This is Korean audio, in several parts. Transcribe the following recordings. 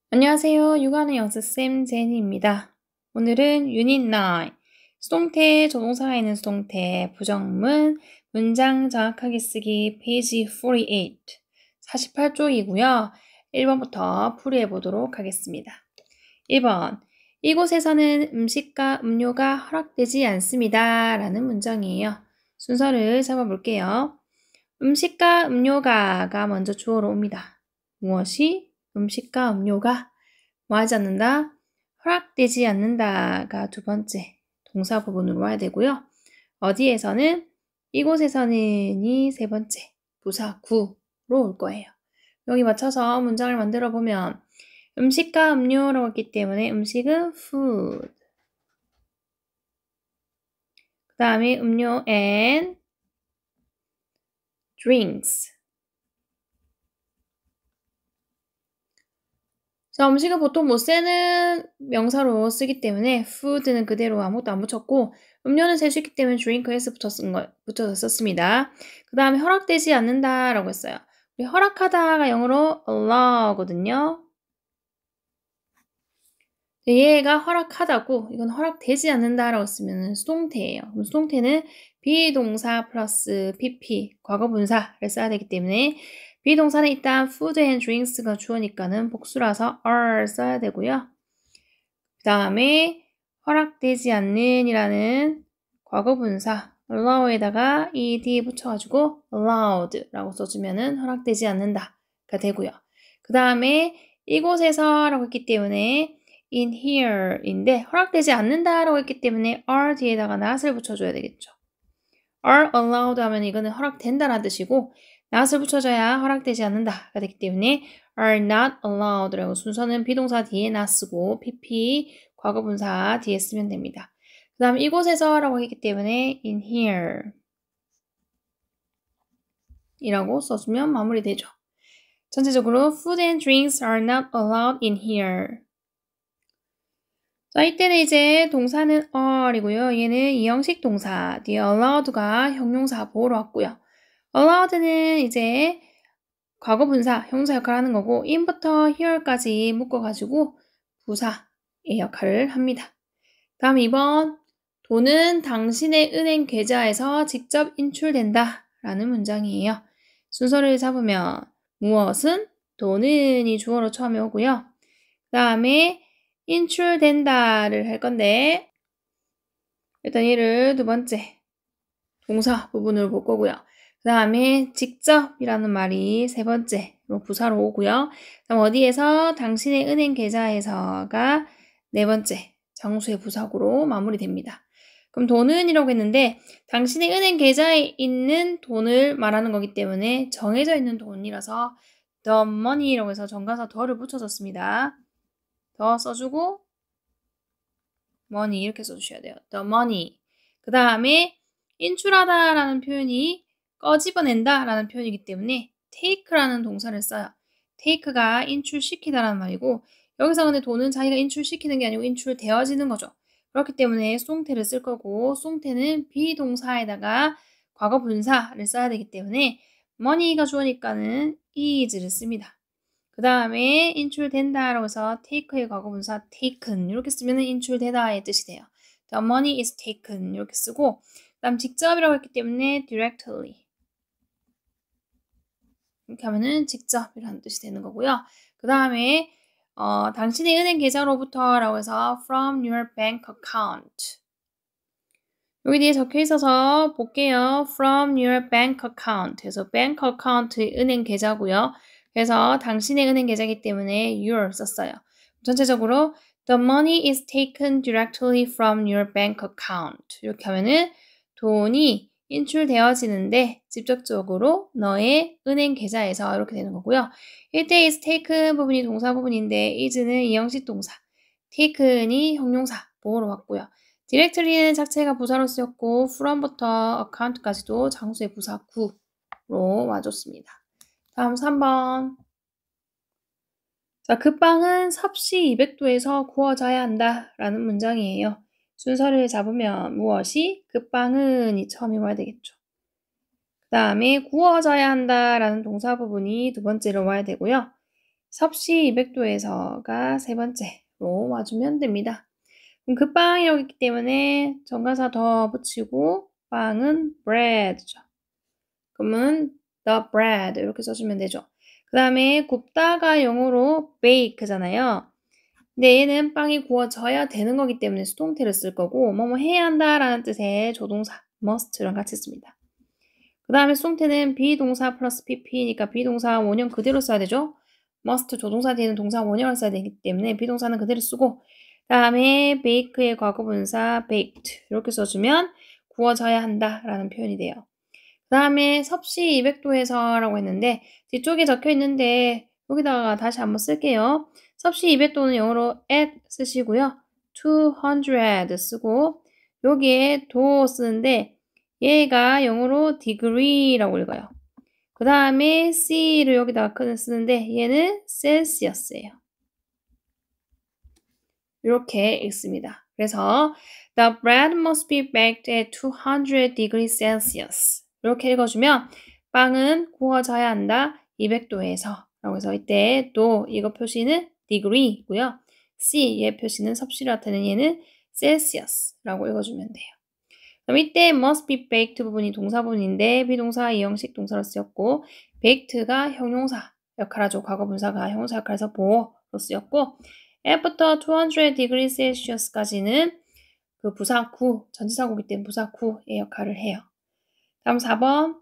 안녕하세요. 육아는 연습쌤 제니입니다. 오늘은 유닛 9, 수동태, 조동사가 있는 수동태, 부정문, 문장 정확하게 쓰기, 페이지 48, 48쪽이고요. 1번부터 풀이해 보도록 하겠습니다. 1번, 이곳에서는 음식과 음료가 허락되지 않습니다. 라는 문장이에요. 순서를 잡아볼게요. 음식과 음료가가 먼저 주어로 옵니다. 무엇이? 음식과 음료가 뭐 하지 않는다? 허락되지 않는다가 두 번째 동사 부분으로 와야 되고요. 어디에서는? 이곳에서는이 세 번째 부사 구로 올 거예요. 여기 맞춰서 문장을 만들어 보면 음식과 음료라고 했기 때문에 음식은 food, 그 다음에 음료 and drinks. 자, 음식은 보통 못 세는 명사로 쓰기 때문에 food는 그대로 아무것도 안 붙였고 음료는 셀 수 있기 때문에 drink에서 붙여서 썼습니다. 그 다음에 허락되지 않는다라고 했어요. 우리 허락하다가 영어로 allow거든요. 얘가 허락하다고 이건 허락되지 않는다라고 쓰면 수동태예요. 그럼 수동태는 비동사 플러스 pp 과거분사를 써야 되기 때문에 비동사는 일단 food and drinks가 주어니까는 복수라서 are 써야 되고요. 그 다음에 허락되지 않는 이라는 과거분사 allow에다가 ed 붙여가지고 allowed라고 써주면은 허락되지 않는다가 되고요. 그 다음에 이곳에서 라고 했기 때문에 in here인데 허락되지 않는다라고 했기 때문에 are 뒤에다가 not을 붙여줘야 되겠죠. are allowed 하면 이거는 허락된다라는 뜻이고 not을 붙여줘야 허락되지 않는다가 되기 때문에 are not allowed라고 순서는 비동사 뒤에 not 쓰고 pp 과거분사 뒤에 쓰면 됩니다. 그 다음 이곳에서 라고 했기 때문에 in here 이라고 써주면 마무리되죠. 전체적으로 food and drinks are not allowed in here. 자, 이때는 이제 동사는 are이고요. 얘는 이형식 동사, 뒤에 allowed가 형용사 보호로 왔고요. allowed는 이제 과거 분사, 형사 역할을 하는 거고 in부터 here까지 묶어가지고 부사의 역할을 합니다. 다음 2번, 돈은 당신의 은행 계좌에서 직접 인출된다 라는 문장이에요. 순서를 잡으면 무엇은? 돈은이 주어로 처음에 오고요. 그 다음에 인출된다를 할 건데 일단 얘를 두 번째 동사 부분으로 볼 거고요. 그 다음에 직접이라는 말이 세 번째로 부사로 오고요. 그다음 어디에서? 당신의 은행 계좌에서가 네 번째 장수의 부사구로 마무리됩니다. 그럼 돈은 이라고 했는데 당신의 은행 계좌에 있는 돈을 말하는 거기 때문에 정해져 있는 돈이라서 the money라고 해서 정관사 더를 붙여줬습니다. 더 써주고 money 이렇게 써주셔야 돼요. the money. 그 다음에 인출하다라는 표현이 꺼집어낸다라는 표현이기 때문에 take라는 동사를 써요. take가 인출시키다라는 말이고 여기서 근데 돈은 자기가 인출시키는 게 아니고 인출되어지는 거죠. 그렇기 때문에 수동태를 쓸 거고 수동태는 비동사에다가 과거 분사를 써야 되기 때문에 money가 주어니까는 is를 씁니다. 그 다음에 인출된다라고 해서 take의 과거분사 taken 이렇게 쓰면 인출되다의 뜻이 돼요. The money is taken 이렇게 쓰고 그 다음 직접이라고 했기 때문에 directly 이렇게 하면은 직접이라는 뜻이 되는 거고요. 그 다음에 당신의 은행 계좌로부터 라고 해서 from your bank account 여기 뒤에 적혀 있어서 볼게요. from your bank account 그래서 bank account의 은행 계좌고요. 그래서 당신의 은행 계좌이기 때문에 your 썼어요. 전체적으로 the money is taken directly from your bank account 이렇게 하면은 돈이 인출되어지는데 직접적으로 너의 은행 계좌에서 이렇게 되는 거고요. 이때 is taken 부분이 동사 부분인데 is는 이형식 동사, taken이 형용사 보호로 왔고요. directly는 자체가 부사로 쓰였고 from부터 account까지도 장수의 부사 구로 와줬습니다. 다음 3번. 자, 그 빵은 섭씨 200도에서 구워져야 한다 라는 문장이에요. 순서를 잡으면 무엇이? 그 빵은이 처음에 와야 되겠죠. 그 다음에 구워져야 한다 라는 동사 부분이 두 번째로 와야 되고요. 섭씨 200도에서가 세 번째로 와주면 됩니다. 그럼 그 빵이라고 했기 때문에 전가사 더 붙이고 빵은 bread죠. 그러면 the bread 이렇게 써주면 되죠. 그 다음에 굽다가 영어로 bake잖아요. 근데 얘는 빵이 구워져야 되는 거기 때문에 수동태를 쓸 거고 뭐뭐 해야 한다라는 뜻의 조동사 must랑 같이 씁니다. 그 다음에 수동태는 비동사 플러스 pp니까 비동사 원형 그대로 써야 되죠. must 조동사 뒤에는 동사 원형을 써야 되기 때문에 비동사는 그대로 쓰고 그 다음에 bake의 과거분사 baked 이렇게 써주면 구워져야 한다라는 표현이 돼요. 그 다음에 섭씨 200도에서 라고 했는데 뒤쪽에 적혀 있는데 여기다가 다시 한번 쓸게요. 섭씨 200도는 영어로 at 쓰시고요. 200 쓰고 여기에 도 쓰는데 얘가 영어로 degree라고 읽어요. 그 다음에 C를 여기다가 쓰는데 얘는 Celsius예요. 이렇게 읽습니다. 그래서 The bread must be baked at 200 degrees Celsius. 이렇게 읽어주면 빵은 구워져야 한다. 200도에서. 라고 해서 이때 또 이거 표시는 degree고요. C 얘 표시는 섭씨로 나타내는 얘는 Celsius라고 읽어주면 돼요. 그럼 이때 must be baked 부분이 동사 부분인데 비동사 이형식 동사로 쓰였고 baked가 형용사 역할하죠. 과거 분사가 형용사 역할에서 보어로 쓰였고 after 200 degrees Celsius까지는 그 부사구, 전치사구이기 때문에 부사구의 역할을 해요. 다음 4번.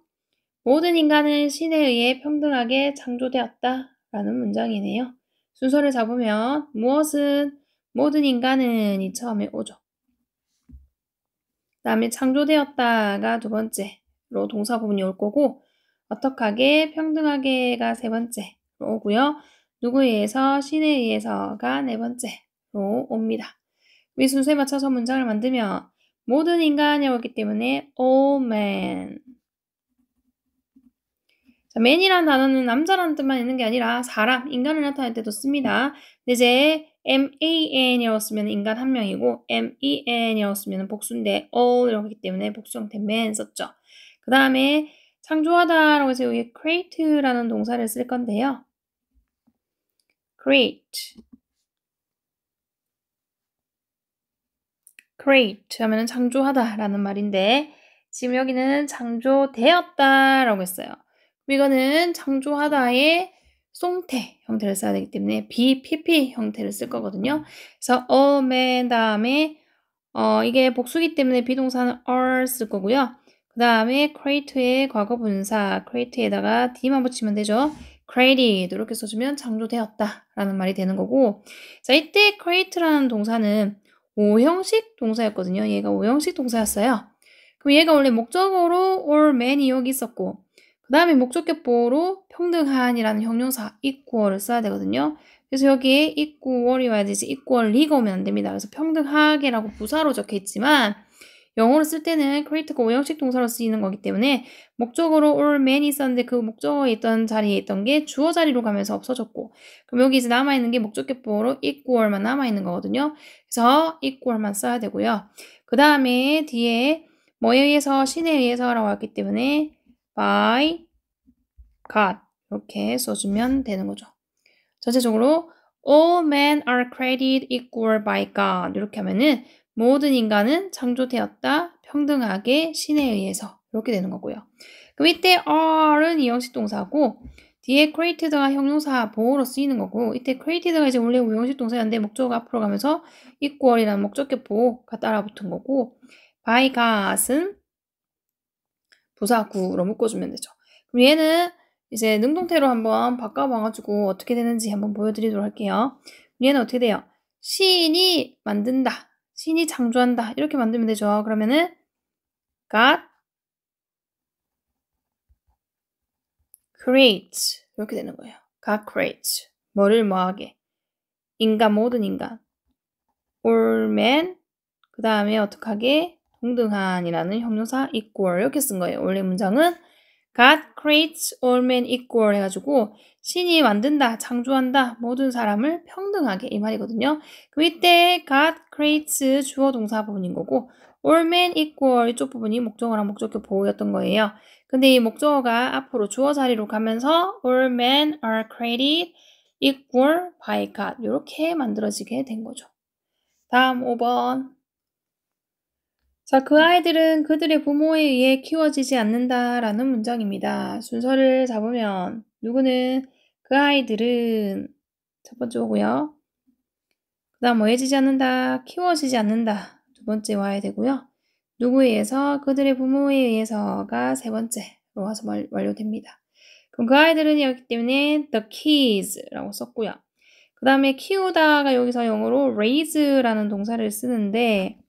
모든 인간은 신에 의해 평등하게 창조되었다 라는 문장이네요. 순서를 잡으면 무엇은 모든 인간은이 처음에 오죠. 그 다음에 창조되었다가 두 번째로 동사 부분이 올 거고 어떡하게 평등하게가 세 번째로 오고요. 누구에 의해서 신에 의해서가 네 번째로 옵니다. 이 순서에 맞춰서 문장을 만들면 모든 인간이 오기 때문에 all men. 자, man이라는 단어는 남자라는 뜻만 있는 게 아니라 사람, 인간을 나타낼 때도 씁니다. 근데 이제 man이라고 쓰면 인간 한 명이고 men이라고 쓰면 복수인데 all이라고 하기 때문에 복수 형태 man 썼죠. 그 다음에 창조하다라고 해서 여기 create라는 동사를 쓸 건데요. create 하면은 창조하다라는 말인데 지금 여기는 창조되었다라고 했어요. 이거는 창조하다의 수동태 형태를 써야 되기 때문에 BPP 형태를 쓸 거거든요. 그래서 all man 다음에 이게 복수기 때문에 비동사는 are 쓸 거고요. 그 다음에 create의 과거 분사 create에다가 d만 붙이면 되죠. created 이렇게 써주면 창조되었다라는 말이 되는 거고 자 이때 create라는 동사는 5형식 동사였거든요. 얘가 5형식 동사였어요. 그럼 얘가 원래 목적어로 all man이 여기 있었고 그 다음에 목적격보로 평등한이라는 형용사 equal을 써야 되거든요. 그래서 여기에 equal이 와야 되지 equally가 오면 안 됩니다. 그래서 평등하게라고 부사로 적혀 있지만 영어로 쓸 때는 create가 5형식 동사로 쓰이는 거기 때문에 목적어로 all man이 있었는데 그 목적어에 있던 자리에 있던 게 주어 자리로 가면서 없어졌고 그럼 여기 이제 남아있는 게 목적격보로 equal만 남아있는 거거든요. 그래서 equal만 써야 되고요. 그 다음에 뒤에 뭐에 의해서 신에 의해서라고 했기 때문에 by God 이렇게 써주면 되는 거죠. 전체적으로 all men are created equal by God 이렇게 하면은 모든 인간은 창조되었다 평등하게 신에 의해서 이렇게 되는 거고요. 그럼 이때 are은 이형식 동사고 뒤에 created가 형용사 보호로 쓰이는 거고 이때 created가 이제 원래 우형식 동사였는데 목적어가 앞으로 가면서 equal이라는 목적격 보호가 따라 붙은 거고 by God은 부사구로 묶어주면 되죠. 그럼 얘는 이제 능동태로 한번 바꿔봐가지고 어떻게 되는지 한번 보여드리도록 할게요. 얘는 어떻게 돼요? 신이 만든다. 신이 창조한다. 이렇게 만들면 되죠. 그러면은 God creates 이렇게 되는 거예요. God creates 뭐를 뭐하게 인간 모든 인간 all men 그 다음에 어떡하게 동등한이라는 형용사 equal 이렇게 쓴 거예요. 원래 문장은 God creates all men equal 해가지고 신이 만든다, 창조한다, 모든 사람을 평등하게 이 말이거든요. 그럼 이때 God creates 주어 동사 부분인 거고 all men equal 이쪽 부분이 목적어랑 목적격 보호였던 거예요. 근데 이 목적어가 앞으로 주어 자리로 가면서 all men are created equal by got 이렇게 만들어지게 된 거죠. 다음 5번. 자, 그 아이들은 그들의 부모에 의해 키워지지 않는다라는 문장입니다. 순서를 잡으면 누구는 그 아이들은 첫 번째 오고요. 그 다음 뭐 해지지 않는다, 키워지지 않는다 두 번째 와야 되고요. 누구에 의해서 그들의 부모에 의해서가 세 번째로 와서 완료됩니다. 그럼 그 아이들은 이었기 때문에 the kids라고 썼고요. 그 다음에 키우다가 여기서 영어로 raise라는 동사를 쓰는데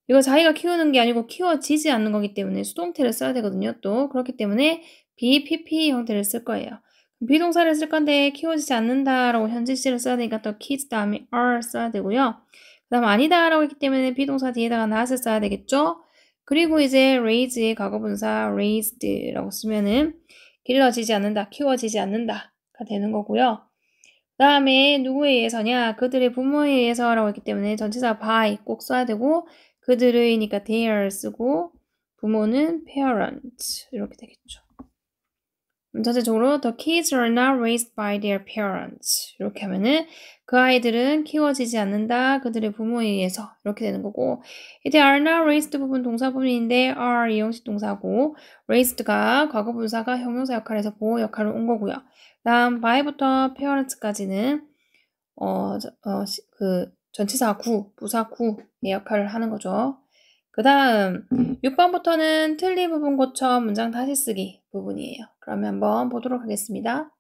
이거 자기가 키우는 게 아니고 키워지지 않는 거기 때문에 수동태를 써야 되거든요. 또 그렇기 때문에 BPP 형태를 쓸 거예요. 비동사를 쓸 건데 키워지지 않는다라고 현재시를 써야 되니까 또 kids 다음에 are 써야 되고요. 그 다음 아니다라고 했기 때문에 비동사 뒤에다가 not을 써야 되겠죠. 그리고 이제 raise의 과거분사 raised라고 쓰면은 길러지지 않는다, 키워지지 않는다가 되는 거고요. 그 다음에 누구에 의해서냐? 그들의 부모에 의해서라고 했기 때문에 전치사 by 꼭 써야 되고 그들의니까 their 쓰고 부모는 parents 이렇게 되겠죠. 전체적으로 the kids are not raised by their parents 이렇게 하면은 그 아이들은 키워지지 않는다 그들의 부모에 의해서 이렇게 되는 거고 이때 are not raised 부분 동사 부분인데 are 이형식 동사고 raised가 과거 분사가 형용사 역할에서 보호 역할을 온 거고요. 다음 by부터 parents까지는 그 전치사 구, 부사 구의 역할을 하는 거죠. 그 다음 6번부터는 틀린 부분 고쳐 문장 다시 쓰기 부분이에요. 그러면 한번 보도록 하겠습니다.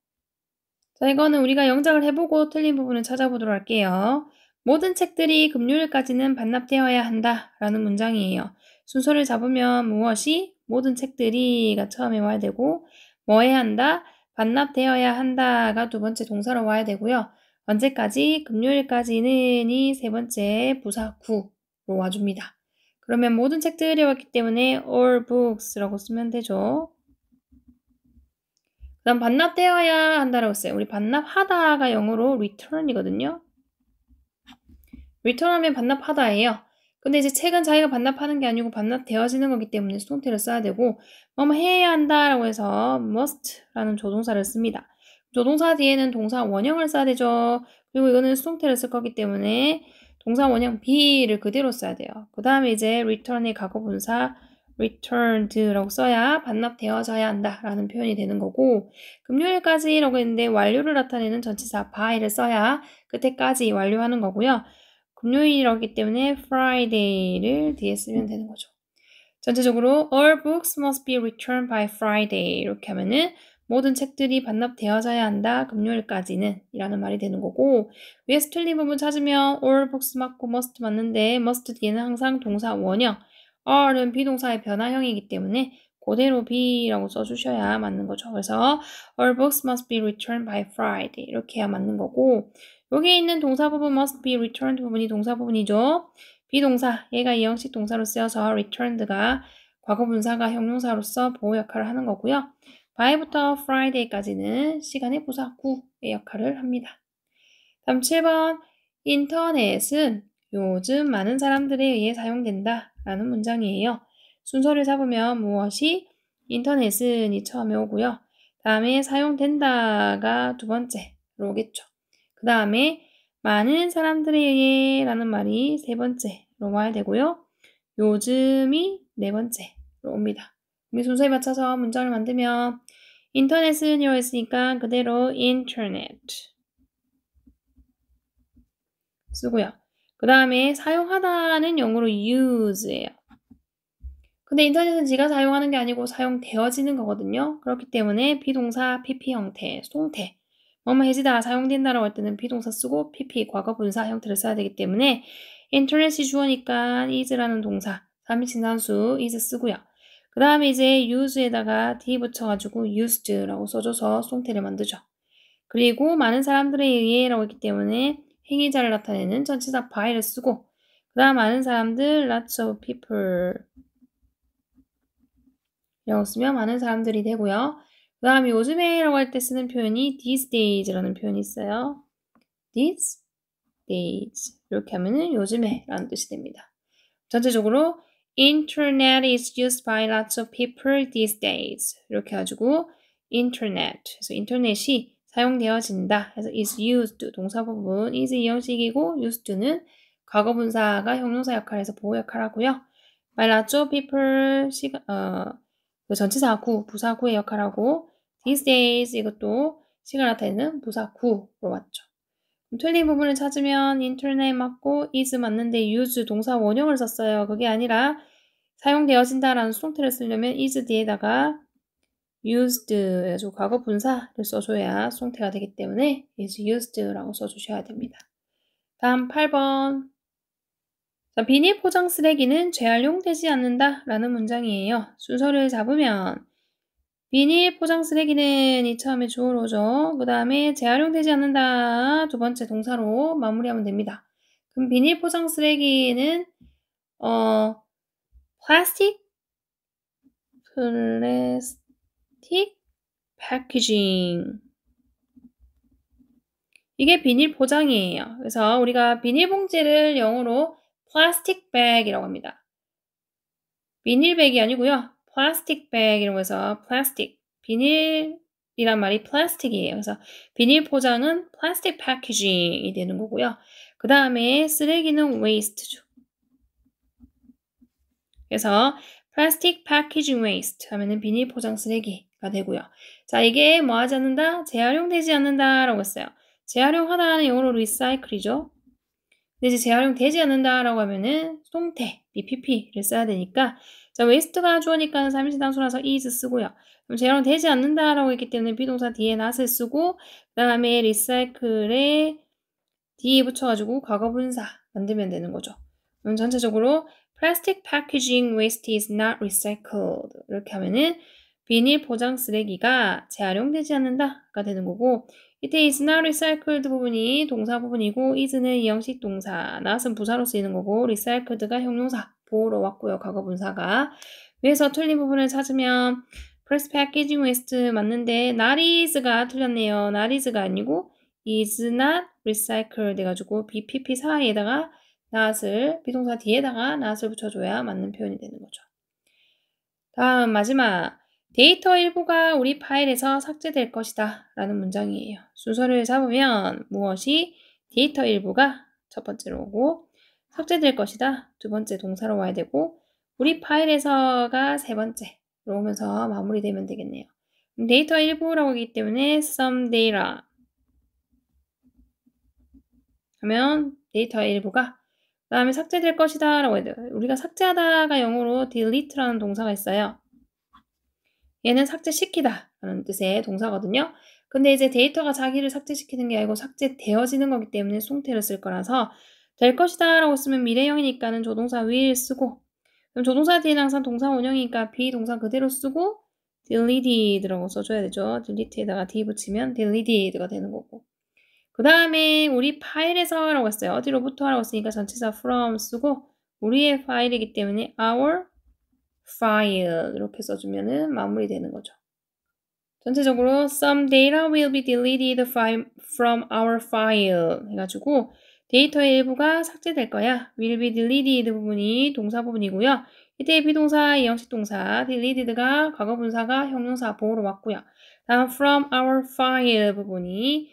자, 이거는 우리가 영작을 해보고 틀린 부분을 찾아보도록 할게요. 모든 책들이 금요일까지는 반납되어야 한다 라는 문장이에요. 순서를 잡으면 무엇이? 모든 책들이가 처음에 와야 되고 뭐 해야 한다? 반납되어야 한다가 두 번째 동사로 와야 되고요. 언제까지? 금요일까지는 이 세 번째 부사 구로 와줍니다. 그러면 모든 책들이 왔기 때문에 all books라고 쓰면 되죠. 그 다음 반납되어야 한다라고 써요. 우리 반납하다가 영어로 return이거든요. return하면 반납하다예요. 근데 이제 책은 자기가 반납하는 게 아니고 반납되어지는 거기 때문에 수동태를 써야 되고 뭐뭐 해야 한다라고 해서 must라는 조동사를 씁니다. 조동사 뒤에는 동사 원형을 써야 되죠. 그리고 이거는 수동태를 쓸 거기 때문에 동사 원형 be를 그대로 써야 돼요. 그 다음에 이제 return의 과거분사 returned라고 써야 반납되어져야 한다라는 표현이 되는 거고 금요일까지라고 했는데 완료를 나타내는 전치사 by를 써야 그때까지 완료하는 거고요. 금요일이라고 했기 때문에 Friday를 뒤에 쓰면 되는 거죠. 전체적으로 all books must be returned by Friday 이렇게 하면은 모든 책들이 반납되어져야 한다. 금요일까지는 이라는 말이 되는 거고 위에서 틀린 부분 찾으면 all books 맞고 must 맞는데 must 뒤에는 항상 동사 원형 are는 비동사의 변화형이기 때문에 그대로 be라고 써주셔야 맞는 거죠. 그래서 all books must be returned by Friday 이렇게 해야 맞는 거고 여기 있는 동사 부분 must be returned 부분이 동사 부분이죠. 비동사, 얘가 이형식 동사로 쓰여서 returned가 과거 분사가 형용사로서 보호 역할을 하는 거고요. by부터 Friday까지는 시간의 부사 구의 역할을 합니다. 다음 7번 인터넷은 요즘 많은 사람들에 의해 사용된다 라는 문장이에요. 순서를 잡으면 무엇이? 인터넷은 처음에 오고요. 다음에 사용된다가 두 번째로 오겠죠. 그 다음에 많은 사람들에 의해 라는 말이 세 번째로 와야 되고요. 요즘이 네 번째로 옵니다. 이 순서에 맞춰서 문장을 만들면 인터넷은 이어있으니까 그대로 인터넷 쓰고요. 그 다음에 사용하다는 영어로 use예요. 근데 인터넷은 지가 사용하는 게 아니고 사용되어지는 거거든요. 그렇기 때문에 비동사 PP 형태, 수동태 뭐뭐 해지다, 사용된다라고 할 때는 비동사 쓰고 PP, 과거 분사 형태를 써야 되기 때문에 인터넷이 주어니까 is라는 동사, 3인칭 단수 is 쓰고요. 그 다음에 이제 use에다가 d 붙여가지고 used라고 써줘서 수동태를 만들죠. 그리고 많은 사람들에 의해 라고 했기 때문에 행위자를 나타내는 전치사 by를 쓰고 그 다음 많은 사람들, lots of people 라고 쓰면 많은 사람들이 되고요. 그 다음에 요즘에 라고 할 때 쓰는 표현이 these days라는 표현이 있어요. these days 이렇게 하면은 요즘에 라는 뜻이 됩니다. 전체적으로 Internet is used by lots of people these days 이렇게 해가지고 인터넷 그래서 인터넷이 사용되어진다. 그래서 is used 동사 부분 is 이 형식이고 used는 과거 분사가 형용사 역할에서 보호 역할을 하고요. 말랐죠? people 그 전치사 구, 부사 구의 역할하고 these days 이것도 시간 나타내는 부사 구로 맞죠. 틀린 부분을 찾으면 인터넷 맞고 is 맞는데 use 동사 원형을 썼어요. 그게 아니라 사용되어진다라는 수동태를 쓰려면 is 뒤에다가 used 해서 과거 분사를 써줘야 수동태가 되기 때문에 is used라고 써주셔야 됩니다. 다음 8번. 자, 비닐 포장 쓰레기는 재활용되지 않는다 라는 문장이에요. 순서를 잡으면 비닐 포장 쓰레기는 이 처음에 주어로죠. 그 다음에 재활용되지 않는다 두 번째 동사로 마무리하면 됩니다. 그럼 비닐 포장 쓰레기는 플라스틱 패키징 이게 비닐 포장이에요. 그래서 우리가 비닐봉지를 영어로 플라스틱 백이라고 합니다. 비닐백이 아니고요. 플라스틱 백 이라고 해서 플라스틱, 비닐이란 말이 플라스틱이에요. 그래서 비닐 포장은 플라스틱 패키징이 되는 거고요. 그 다음에 쓰레기는 waste죠. 그래서 플라스틱 패키징 웨이스트 하면은 비닐 포장 쓰레기가 되고요. 자, 이게 뭐 하지 않는다? 재활용되지 않는다 라고 했어요. 재활용하다는 영어로 리사이클이죠. 근데 이제 재활용되지 않는다라고 하면은 수동태, BPP를 써야 되니까 자, waste가 주어니까 3인칭 단수라서 is 쓰고요. 그럼 재활용되지 않는다라고 했기 때문에 비동사 뒤에 not을 쓰고 그 다음에 recycle에 뒤에 붙여가지고 과거 분사 만들면 되는 거죠. 그럼 전체적으로 plastic packaging waste is not recycled 이렇게 하면은 비닐 포장 쓰레기가 재활용되지 않는다가 되는 거고 이때 is not recycled 부분이 동사 부분이고 is는 이형식 동사, not은 부사로 쓰이는 거고 recycled가 형용사, 보호로 왔고요. 과거 분사가. 위에서 틀린 부분을 찾으면 plastic packaging waste 맞는데 not is가 틀렸네요. not is가 아니고 is not recycled 해가지고 BPP 사이에다가 not을 비동사 뒤에다가 not을 붙여줘야 맞는 표현이 되는 거죠. 다음 마지막 데이터 일부가 우리 파일에서 삭제될 것이다 라는 문장이에요. 순서를 잡으면 무엇이 데이터 일부가 첫 번째로 오고 삭제될 것이다 두 번째 동사로 와야 되고 우리 파일에서가 세 번째로 오면서 마무리되면 되겠네요. 데이터 일부라고 하기 때문에 some data 하면 데이터 일부가 그 다음에 삭제될 것이다 라고 해야 돼요. 우리가 삭제하다가 영어로 delete라는 동사가 있어요. 얘는 삭제시키다 라는 뜻의 동사거든요. 근데 이제 데이터가 자기를 삭제시키는 게 아니고 삭제되어지는 거기 때문에 수동태를 쓸 거라서 될 것이다 라고 쓰면 미래형이니까는 조동사 will 쓰고 그럼 조동사 뒤에는 항상 동사 원형이니까 비동사 그대로 쓰고 deleted라고 써줘야 되죠. delete에다가 d 붙이면 deleted가 되는 거고 그 다음에 우리 파일에서 라고 했어요. 어디로부터 라고 했으니까 전치사 from 쓰고 우리의 파일이기 때문에 our file 이렇게 써주면은 마무리되는 거죠. 전체적으로 some data will be deleted from our file 해가지고 데이터의 일부가 삭제될 거야. will be deleted 부분이 동사 부분이고요. 이때 비동사, 이형식 동사, deleted가 과거 분사가 형용사 보호로 왔고요. 다음 from our file 부분이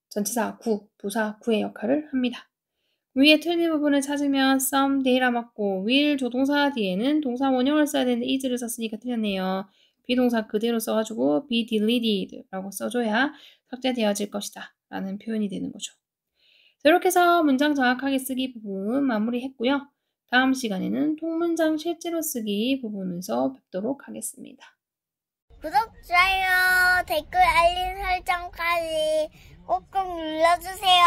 전치사 구, 부사 구의 역할을 합니다. 위에 틀린 부분을 찾으면 some data 맞고 will 조동사 뒤에는 동사 원형을 써야 되는데 is를 썼으니까 틀렸네요. 비동사 그대로 써가지고 be deleted 라고 써줘야 삭제되어질 것이다 라는 표현이 되는 거죠. 이렇게 해서 문장 정확하게 쓰기 부분 마무리했고요. 다음 시간에는 통문장 실제로 쓰기 부분에서 뵙도록 하겠습니다. 구독, 좋아요, 댓글, 알림 설정까지 꼭꼭 눌러주세요.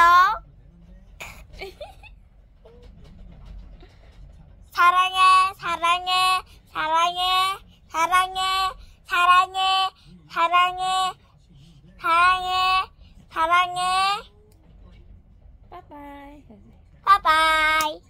사랑해, 사랑해, 사랑해, 사랑해, 사랑해, 사랑해, 사랑해, 사랑해. 바이바이. 바이바이.